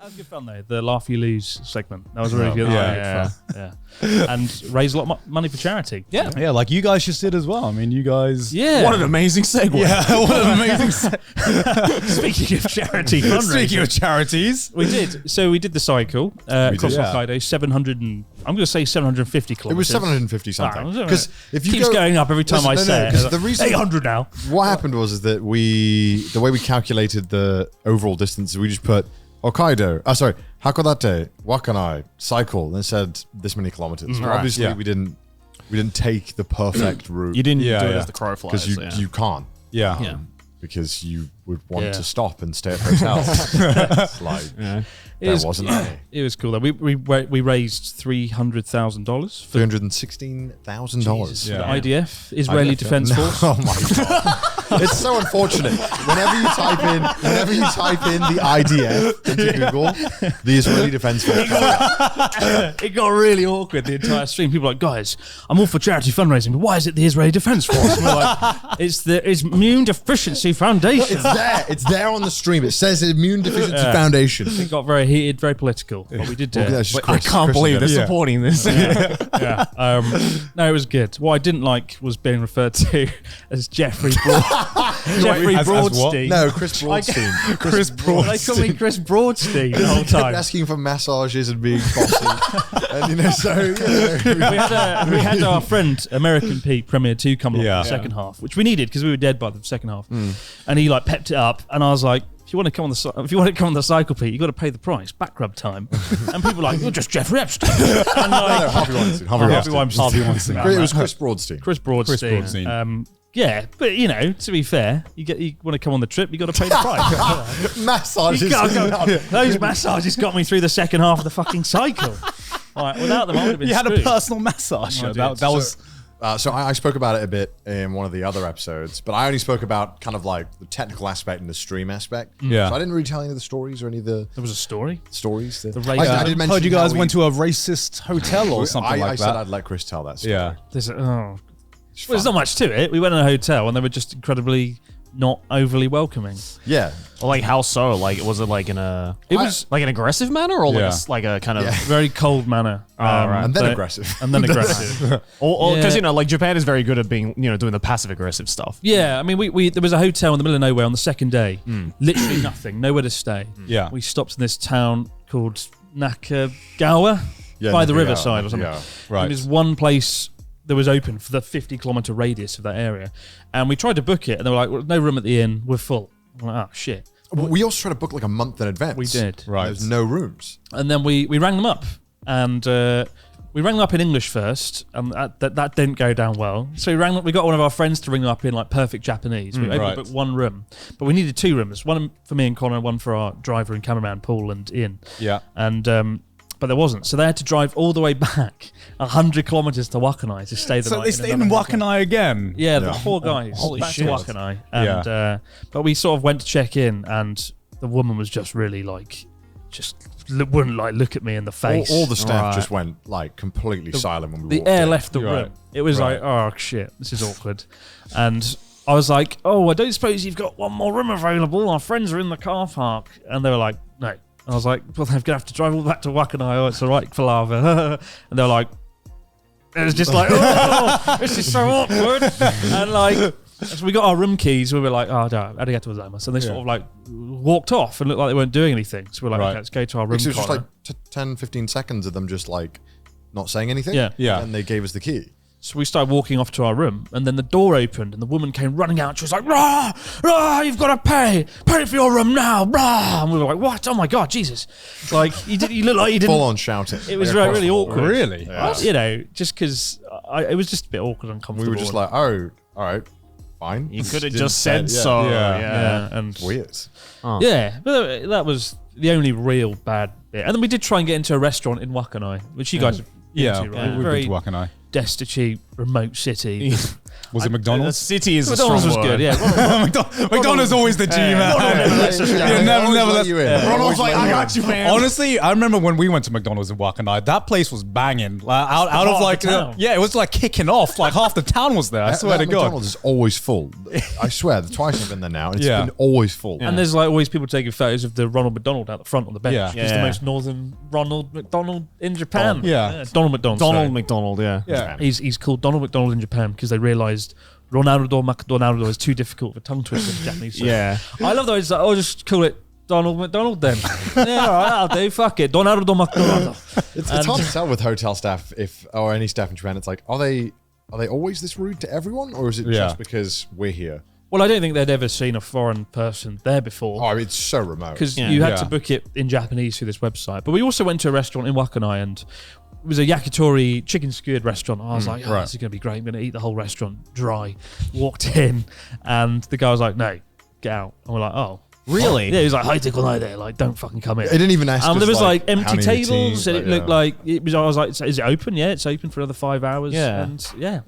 was good fun though. The Laugh You Lose segment. That was really good. Yeah. And raised a lot of money for charity. Yeah, like you guys just did as well. I mean, you guys. Yeah. What an amazing segue. Yeah, what an amazing. Speaking of charity fundraising. Speaking of charities, We did. So we did the cycle across did. Hokkaido, 700 and I'm going to say 750 It kilometers. was 750 something. Because if you keeps going up every time I say it. The reason 800 now. What happened was that the way we calculated the overall distance, we just put Hokkaido, Hakodate, Wakanai, cycle, and it said this many kilometers. Right. Obviously, we didn't take the perfect route. You didn't do it Yeah. as the crow flies. because you can't. yeah. Because you would want Yeah. to stop and stay at hotels. It's like there wasn't any. It was cool though. We raised $300,000 for $316,000. the IDF, Israeli Defense Force. Oh my god! It's so unfortunate. Whenever you type in the IDF into Google, the Israeli Defense Force. It got really awkward the entire stream. People were like, guys, I'm all for charity fundraising, but why is it the Israeli Defense Force? And we're like, it's the Immune Deficiency Foundation. It's there on the stream. It says Immune Deficiency Foundation. It got very heated, very political, but we did do it. That's just I Chris- can't Chris believe they're again. supporting this. No, it was good. What I didn't like was being referred to as Jeffrey Jeffrey As what? Broadstein. No, Chris Broadstein. Chris They call me Chris Broadstein the whole Kept time. asking for massages and being bossy. And We had our friend American Pete Premier 2 come along Yeah. for the second half, which we needed because we were dead by the second half. And he like pepped it up, and I was like, if you want to come on the cycle, Pete, you got to pay the price, back rub time. And people were like, you're just Jeffrey Epstein. And like, Harvey Weinstein. Harvey Weinstein. It was Chris Broadstein. Chris Broadstein. Yeah, but you know, to be fair, you want to come on the trip, you got to pay the price. Massages. You can't go, those massages got me through the second half of the fucking cycle. Right, without them, I would have been You had a screwed. personal massage. I That did. was. So I spoke about it a bit in one of the other episodes, but I only spoke about kind of like the technical aspect and the stream aspect. Yeah. So I didn't really tell any of the stories or any of the There was a story. stories. The race- I did mention heard you guys how went to a racist hotel or something I like said that. I'd let Chris tell that story. Yeah. Well, there's not much to it. We went in a hotel and they were just incredibly not overly welcoming. Yeah. Like how so? Like was it like in a? It was like an aggressive manner or Yeah. like a kind of very cold manner. right. And then but- aggressive. And then aggressive. or because Yeah. you know like Japan is very good at being doing the passive aggressive stuff. Yeah, I mean, we there was a hotel in the middle of nowhere on the second day. Literally nothing, nowhere to stay. Yeah. We stopped in this town called Nakagawa by the Nakagawa, riverside or something. yeah. Right. And there's one place that was open for the 50-kilometer radius of that area. And we tried to book it, and they were like, well, no room at the inn, we're full. I'm like, oh, shit. We also tried to book like a month in advance. We did. Right. There's no rooms. And then we rang them up, and we rang them up in English first, and that didn't go down well. So we got one of our friends to ring them up in like perfect Japanese. We only right. booked one room, but we needed two rooms, one for me and Connor, one for our driver and cameraman Paul and Ian. Yeah. And but there wasn't, so they had to drive all the way back 100 kilometers to Wakanai to stay the So night. they stayed in Wakanai again. Yeah, the four guys Holy back shit. to Wakanai, and but we sort of went to check in, and the woman was just really like, wouldn't like look at me in the face. All the staff Right. just went like completely silent when we The walked air in. left the Right. room. It was Right. like, oh shit, this is awkward. And I was like, oh, I don't suppose you've got one more room available. Our friends are in the car park. And they were like, no. I was like, well, they're going to have to drive all back to Wakanai. Oh, it's all right, palaver. And they were like, it was just like, oh, this is so awkward. And like, so we got our room keys. We were like, oh, arigatou gozaimasu. And they sort of like walked off and looked like they weren't doing anything. So we're like, Right. okay, let's go to our room. Because it was just Connor. like 10, 15 seconds of them just like not saying anything. Yeah. Yeah. And they gave us the key. So we started walking off to our room, and then the door opened, and the woman came running out. She was like, "Rah, rah! You've got to pay for your room now, rah!" And we were like, "What? Oh my god, Jesus!" Like you look like you didn't. Full on shouting. It was like, across really the hall. awkward. Really? Yeah. You know, just because it was just a bit awkward, and uncomfortable. We were just like, oh, all right, fine. You could have Didn't just say said it, so. Yeah. yeah, and Weird. yeah, but that was the only real bad bit. And then we did try and get into a restaurant in Wakanai, which you guys have been Yeah. to, right? We've been Very to Wakanai. destitute, remote city. Was it The McDonald's? city is McDonald's a was strong good. word. Yeah, McDonald's always the G man. Yeah, never always let let you in. Ronald's like, I got you, man. Honestly, I remember when we went to McDonald's in Wakanai, that place was banging. Like, out of of like, the town. yeah, it was like kicking off. Like half the town was there. I swear to That God. McDonald's is always full. I swear, the twice I've been there now, and it's Yeah. been always full. and there's like always people taking photos of the Ronald McDonald out the front on the bench. Yeah. He's the Yeah. most northern Ronald McDonald in Japan. Yeah. Donald McDonald. Donald sorry. McDonald, yeah. Yeah. He's called Donald McDonald in Japan because they realised Ronaldo McDonaldo is too difficult of a tongue twister in Japanese. So Yeah. I love those. Like, just call it Donald McDonald then. Yeah, all right, I'll do. Fuck it, Donaldo McDonaldo. It's hard to tell with hotel staff or any staff in Japan. It's like, are they always this rude to everyone, or is it Yeah. just because we're here? Well, I don't think they'd ever seen a foreign person there before. Oh, I mean, it's so remote. Because Yeah. you had Yeah. to book it in Japanese through this website. But we also went to a restaurant in Wakanai, and it was a yakitori chicken skewered restaurant. I was like, oh, right. this is going to be great. I'm going to eat the whole restaurant dry. Walked in, and the guy was like, no, get out. And we're like, oh. Really? Yeah, he was like, hi, tickle there. Like, don't fucking come in. It didn't even ask us, There was like how empty many tables, teams, and it like, looked yeah. like it was. I was like, is it open? Yeah, it's open for another 5 hours. Yeah. And yeah.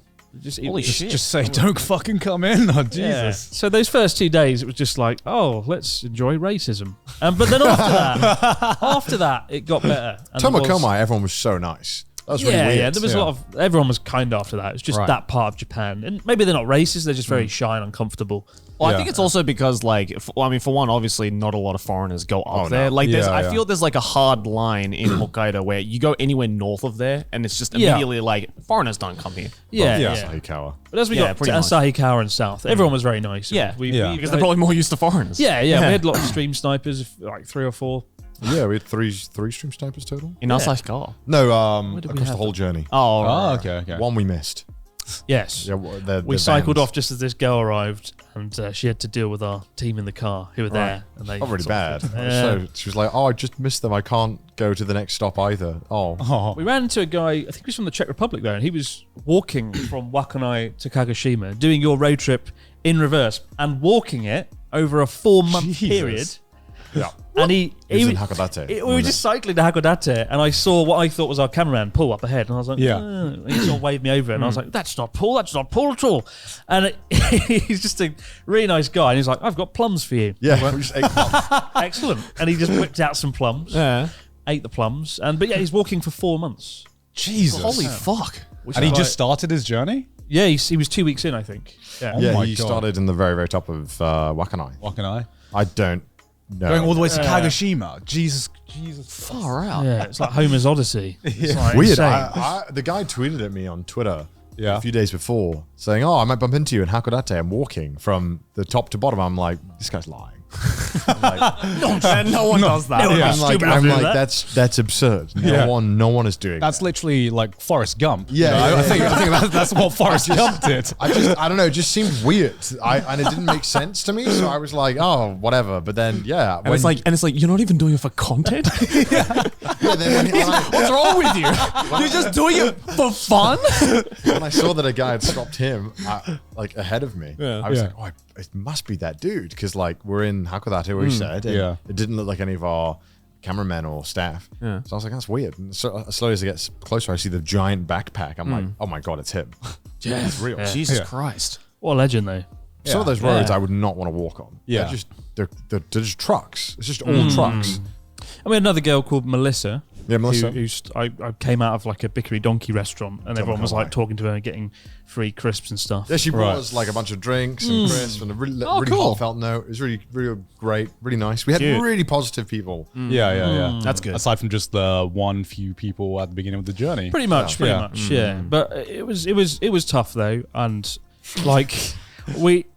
It Holy was shit. Just say, don't fucking come in. Oh, Jesus. Yeah. So those first 2 days, it was just like, oh, let's enjoy racism. But then after that, it got better. And there was- Tomokomai, everyone was so nice. That was really yeah, weird. yeah. There was a lot of everyone was kind after that. It's just Right. that part of Japan, and maybe they're not racist. They're just very shy and uncomfortable. Well, I Yeah. think it's also because, like, I mean, for one, obviously, not a lot of foreigners go up no. there. Like, there's, Yeah, I yeah. feel there's like a hard line in Hokkaido where you go anywhere north of there, and it's just Yeah. immediately like foreigners don't come here. Yeah, yeah. yeah. Saikawa. But as we Yeah, got to pretty much. Asahikawa and South, everyone was very nice. Yeah. we Because they're probably more used to foreigners. yeah. We had lots of stream snipers, like 3 or 4. Yeah, we had three stream snipers total. In Asahikawa. No, did we across the have whole journey. Oh, Oh, okay. One we missed. Yes. Yeah, We cycled off just as this girl arrived, and she had to deal with our team in the car who were there. And they Not really bad. sorted it. So she was like, "Oh, I just missed them. I can't go to the next stop either." Oh, Oh. We ran into a guy, I think he was from the Czech Republic there, and he was walking from Wakanai to Kagoshima, doing your road trip in reverse and walking it over a 4-month Jesus. period. yeah. And he was in Hakodate. we were just cycling to Hakodate, and I saw what I thought was our cameraman Paul up ahead, and I was like, Yeah. And he sort of waved me over, and I was like, that's not Paul at all. And he's just a really nice guy, and he's like, I've got plums for you. Yeah, we just ate plums. Excellent. And he just whipped out some plums, yeah. ate the plums, but yeah, he's walking for 4 months. Jesus. Holy fuck. Which And he is just like- started his journey? yeah, he was 2 weeks in, I think. Yeah. Yeah, my he God. started in the very, very top of Wakanai. Wakanai. I don't know. Going all the way to Yeah. Kagoshima. Jesus. Far out. Yeah, it's like Homer's Odyssey. It's like Weird. insane. The guy tweeted at me on Twitter Yeah. a few days before saying, "Oh, I might bump into you in Hakodate. I'm walking from the top to bottom." I'm like, "This guy's lying." No one does that. No, Yeah. I'm stupid enough I'm to do like, that. that's absurd. No one is doing. That's that. literally like Forrest Gump. Yeah, You know, yeah, I think that's what Forrest Gump did. I don't know. It just seemed weird. And it didn't make sense to me. So I was like, "Oh, whatever." But then, yeah, And it's like you're not even doing it for content. What's wrong with you? You're just doing it for fun. when I saw that a guy had stopped him like ahead of me, I was Yeah. like, "Oh, it must be that dude," because like we're in Hakodate, where he said, and yeah. it didn't look like any of our cameramen or staff. Yeah. So I was like, "That's weird." And so slowly as it gets closer, I see the giant backpack. I'm like, "Oh my god, it's him!" Yeah. It's real. Jesus Yeah. Christ. What a legend, though. Some of those roads Yeah. I would not want to walk on. Yeah. they're just trucks. It's just all trucks. And we had another girl called Melissa. Yeah, Melissa. I came out of like a Bickery Donkey restaurant, and everyone was like talking to her and getting free crisps and stuff. Yeah, she brought Right. us like a bunch of drinks and crisps and a really, really cool. heartfelt note. It was really, really great, really nice. We had Cute. really positive people. Yeah. That's good. Aside from just the few people at the beginning of the journey. Pretty much, yeah. But it was tough though, and like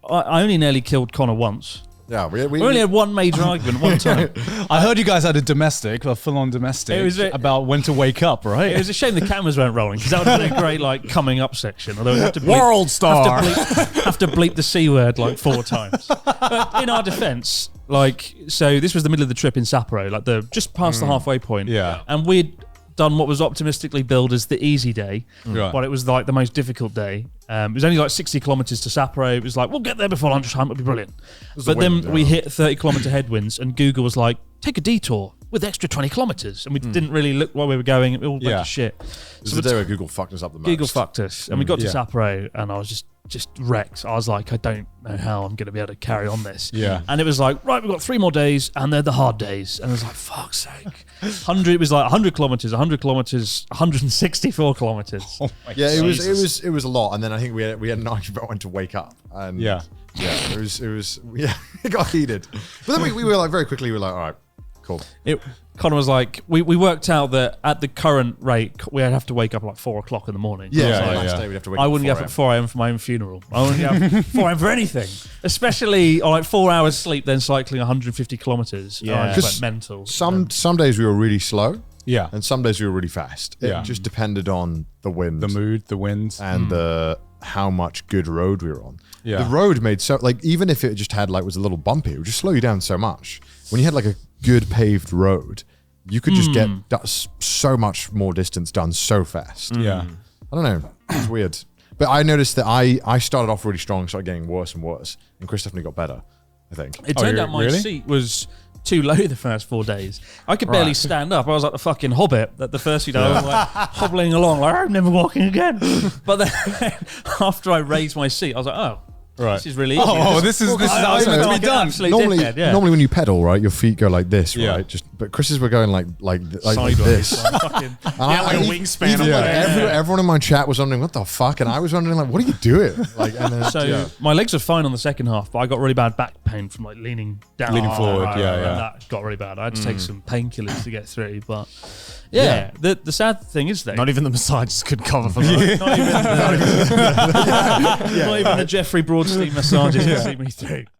I only nearly killed Connor once. Yeah, we We only had one major argument one time. I heard you guys had a full-on domestic It was about when to wake up, right? It was a shame the cameras weren't rolling, because that would have been a great like coming up section. Although we have to bleep, World star. have to bleep the C word like 4 times. But in our defence, like, so this was the middle of the trip in Sapporo, like just past the halfway point. Yeah. And we'd done what was optimistically billed as the easy day, Right. but it was like the most difficult day. It was only like 60 kilometres to Sapporo. It was like, we'll get there before lunchtime, it'll be brilliant. was But the then wind, we yeah. hit 30 kilometre headwinds, and Google was like, take a detour with extra 20 kilometres. And we didn't really look where we were going. It all went Yeah. to shit. It was the day where Google fucked us up the most. Google fucked us, and we got to Yeah. Sapporo, and I was just just wrecked. I was like, I don't know how I'm going to be able to carry on this. Yeah. And it was like, right, we've got 3 more days, and they're the hard days. And I was like, fuck's sake. 100. It was like 100 kilometers, 100 kilometers, 164 kilometers. Oh my Yeah, Jesus. it was a lot, and then I think we had an argument about when to wake up, and Yeah. it was it got heated, but then we were like very quickly we were like, all right, cool. Connor was like, we worked out that at the current rate, we'd have to wake up at like 4 o'clock in the morning. Yeah, Yeah, so yeah, last yeah. day we'd have to wake I up wouldn't get up at 4 a.m. for my own funeral. I wouldn't get up at 4 a.m. for anything, especially on like 4 hours sleep, then cycling 150 kilometers. Yeah. I just 'Cause went mental. Some days we were really slow, Yeah. and some days we were really fast. It Yeah. just depended on the wind, The mood, the winds. and how much good road we were on. Yeah. The road made so like even if it just had like was a little bumpy, it would just slow you down so much. When you had like a good paved road, you could just get so much more distance done so fast. Yeah. I don't know. It's weird. But I noticed that I started off really strong, started getting worse and worse, and Chris definitely got better, I think. It turned you- out my really? seat was too low the first 4 days. I could barely stand up. I was like the fucking Hobbit that the first few days I was like hobbling along, like I'm never walking again. But then after I raised my seat, I was like, oh, Right. this is really easy. Oh, this is how it's meant to be done. Normally when you pedal, right, your feet go like this, Yeah. right? But Chris's were going like Sideways. this. I'm fucking- Yeah, like a wingspan. Even of like like, everyone in my chat was wondering what the fuck, and I was wondering like, what are you doing? Like, and then, So my legs were fine on the second half, but I got really bad back pain from like leaning down, Leaning forward, and yeah. that got really bad. I had to take some painkillers to get through, but yeah. The sad thing is though, not even the massages could cover for that. not even the Jeffrey Broadstein massages can see me through.